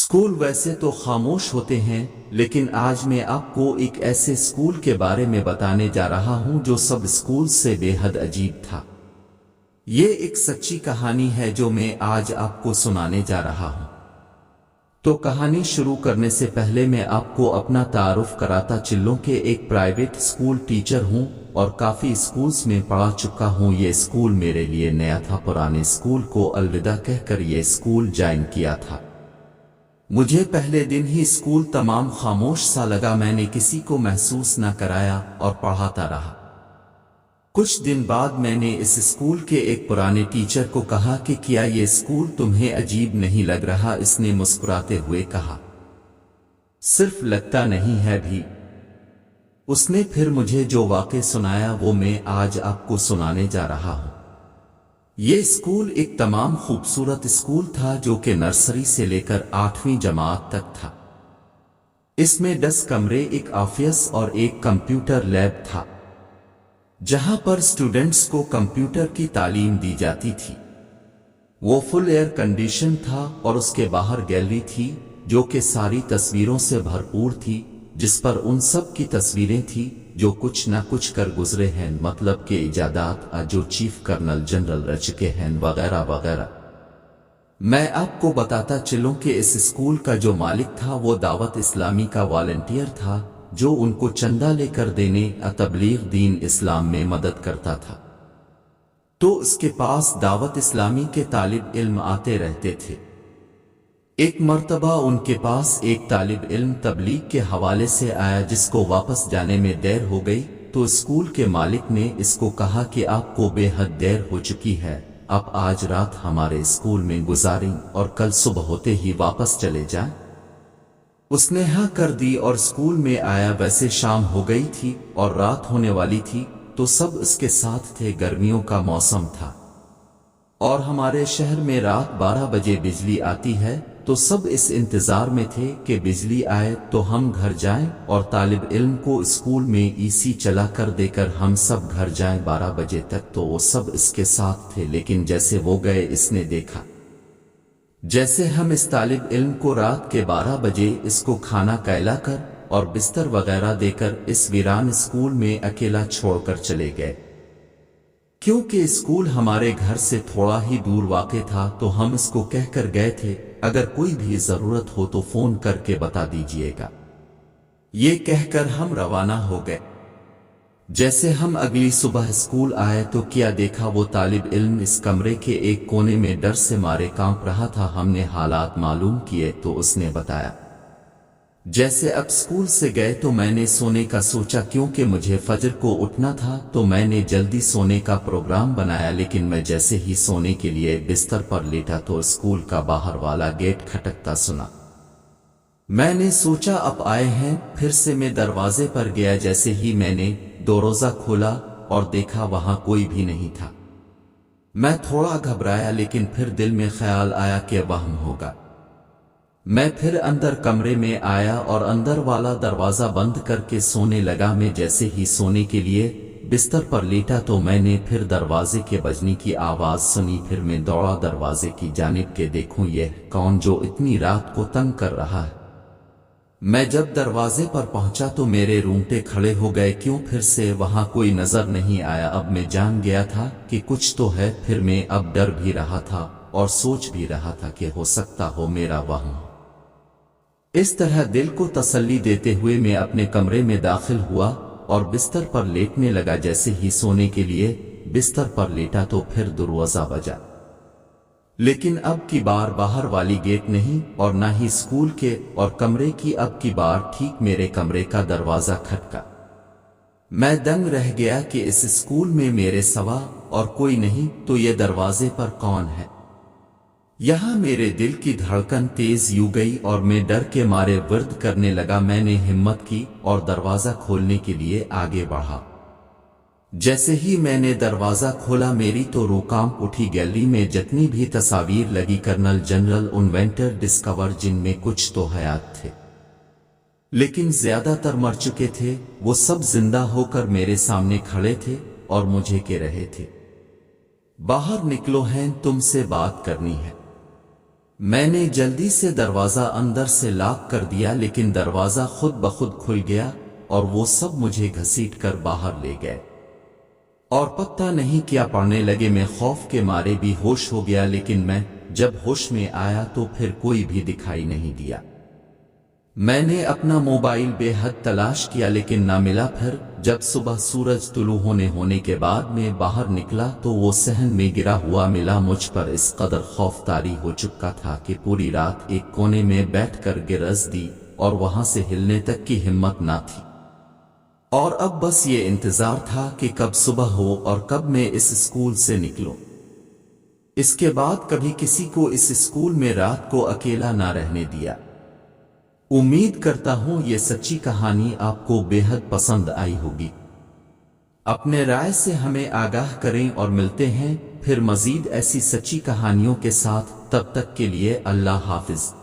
School वैसे तो खामोश होते हैं, लेकिन आज मैं आपको एक ऐसे स्कूल के बारे में बताने जा रहा हूं जो सब स्कूल से बेहद अजीब था। ये एक सच्ची कहानी है जो मैं आज आपको सुनाने जा रहा हूं। तो कहानी शुरू करने से पहले मैं आपको अपना तारुफ कराता चिल्लों के एक प्राइवेट स्कूल टीचर हूं और काफी स्कूल्स में पढ़ा चुका हूं। ये स्कूल मेरे लिए नया था। पुराने स्कूल को अलविदा कहकर ये स्कूल ज्वाइन किया था। मुझे पहले दिन ही स्कूल तमाम खामोश सा लगा। मैंने किसी को महसूस न कराया और पढ़ाता रहा। कुछ दिन बाद मैंने इस स्कूल के एक पुराने टीचर को कहा कि क्या ये स्कूल तुम्हें अजीब नहीं लग रहा? इसने मुस्कुराते हुए कहा, सिर्फ लगता नहीं है भी। उसने फिर मुझे जो वाक़या सुनाया वो मैं आज आपको सुनाने जा रहा हूं। ये स्कूल एक तमाम खूबसूरत स्कूल था जो कि नर्सरी से लेकर 8वीं जमात तक था। इसमें 10 कमरे, एक ऑफिस और एक कंप्यूटर लैब था जहां पर स्टूडेंट्स को कंप्यूटर की तालीम दी जाती थी। वो फुल एयर कंडीशन था और उसके बाहर गैलरी थी जो कि सारी तस्वीरों से भरपूर थी, जिस पर उन सब की तस्वीरें थी जो कुछ न कुछ कर गुजरे हैं, मतलब के इजादात जो चीफ कर्नल जनरल रच चुके हैं, वगैरह वगैरह। मैं आपको बताता चलूं कि इस स्कूल का जो मालिक था वो दावत इस्लामी का वॉलंटियर था जो उनको चंदा लेकर देने तबलीग दीन इस्लाम में मदद करता था। तो उसके पास दावत इस्लामी के तालिब इल्म आते रहते थे। एक मर्तबा उनके पास एक तालिब इल्म तबलीग के हवाले से आया जिसको वापस जाने में देर हो गई। तो स्कूल के मालिक ने इसको कहा कि आपको बेहद देर हो चुकी है, आप आज रात हमारे स्कूल में गुजारें और कल सुबह होते ही वापस चले जाएं। उसने हाँ कर दी और स्कूल में आया। वैसे शाम हो गई थी और रात होने वाली थी, तो सब इसके साथ थे। गर्मियों का मौसम था और हमारे शहर में रात 12 बजे बिजली आती है, तो सब इस इंतजार में थे कि बिजली आए तो हम घर जाएं और तालिब इल्म को स्कूल में एसी चला कर देकर हम सब घर जाएं 12 बजे तक। तो वो सब इसके साथ थे, लेकिन जैसे वो गए इसने देखा जैसे हम इस तालिब इल्म को रात के 12 बजे इसको खाना खिला कर और बिस्तर वगैरह देकर इस वीरान स्कूल में अकेला छोड़कर चले गए। क्योंकि स्कूल हमारे घर से थोड़ा ही दूर वाक़ था, तो हम इसको कहकर गए थे अगर कोई भी जरूरत हो तो फोन करके बता दीजिएगा। ये कहकर हम रवाना हो गए। जैसे हम अगली सुबह स्कूल आए तो क्या देखा, वो तालिब इल्म इस कमरे के एक कोने में डर से मारे कांप रहा था। हमने हालात मालूम किए तो उसने बताया, जैसे अब स्कूल से गए तो मैंने सोने का सोचा, क्योंकि मुझे फजर को उठना था, तो मैंने जल्दी सोने का प्रोग्राम बनाया। लेकिन मैं जैसे ही सोने के लिए बिस्तर पर लेटा तो स्कूल का बाहर वाला गेट खटकता सुना। मैंने सोचा अब आए हैं, फिर से मैं दरवाजे पर गया। जैसे ही मैंने दरवाजा खोला और देखा वहां कोई भी नहीं था। मैं थोड़ा घबराया, लेकिन फिर दिल में ख्याल आया कि वहम होगा। मैं फिर अंदर कमरे में आया और अंदर वाला दरवाजा बंद करके सोने लगा। मैं जैसे ही सोने के लिए बिस्तर पर लेटा तो मैंने फिर दरवाजे के बजने की आवाज सुनी। फिर मैं दौड़ा दरवाजे की जानिब के देखूं यह कौन जो इतनी रात को तंग कर रहा है। मैं जब दरवाजे पर पहुंचा तो मेरे रूंगटे खड़े हो गए। क्यों फिर से वहां कोई नजर नहीं आया। अब मैं जान गया था कि कुछ तो है। फिर मैं अब डर भी रहा था और सोच भी रहा था कि हो सकता हो मेरा वहम। इस तरह दिल को तसल्ली देते हुए मैं अपने कमरे में दाखिल हुआ और बिस्तर पर लेटने लगा। जैसे ही सोने के लिए बिस्तर पर लेटा तो फिर दरवाजा बजा, लेकिन अब की बार बाहर वाली गेट नहीं और ना ही स्कूल के और कमरे की। अब की बार ठीक मेरे कमरे का दरवाजा खटका। मैं दंग रह गया कि इस स्कूल में मेरे सिवा और कोई नहीं, तो ये दरवाजे पर कौन है। यहां मेरे दिल की धड़कन तेज यूं गई और मैं डर के मारे वर्द करने लगा। मैंने हिम्मत की और दरवाजा खोलने के लिए आगे बढ़ा। जैसे ही मैंने दरवाजा खोला मेरी तो रूह कांप उठी। गैलरी में जितनी भी तस्वीर लगी कर्नल जनरल इन्वेंटर डिस्कवर, जिनमें कुछ तो हयात थे लेकिन ज्यादातर मर चुके थे, वो सब जिंदा होकर मेरे सामने खड़े थे और मुझे कह रहे थे, बाहर निकलो हैं, तुमसे बात करनी है। میں نے جلدی سے دروازہ اندر سے لاک کر دیا، لیکن دروازہ خود بخود کھل گیا اور وہ سب مجھے گھسیٹ کر باہر لے گئے، اور پتہ نہیں کیا پڑھنے لگے۔ میں خوف کے مارے بھی ہوش ہو گیا، لیکن میں جب ہوش میں آیا تو پھر کوئی بھی دکھائی نہیں دیا۔ میں نے اپنا موبائل بے حد تلاش کیا لیکن نہ ملا۔ پھر جب صبح سورج طلوع ہونے کے بعد میں باہر نکلا تو وہ صحن میں گرا ہوا ملا۔ مجھ پر اس قدر خوف طاری ہو چکا تھا کہ پوری رات ایک کونے میں بیٹھ کر گرز دی اور وہاں سے ہلنے تک کی ہمت نہ تھی، اور اب بس یہ انتظار تھا کہ کب صبح ہو اور کب میں اس اسکول سے نکلوں۔ اس کے بعد کبھی کسی کو اس اسکول میں رات کو اکیلا نہ رہنے دیا۔ امید کرتا ہوں یہ سچی کہانی آپ کو بے حد پسند آئی ہوگی۔ اپنے رائے سے ہمیں آگاہ کریں اور ملتے ہیں پھر مزید ایسی سچی کہانیوں کے ساتھ۔ تب تک کے لیے اللہ حافظ۔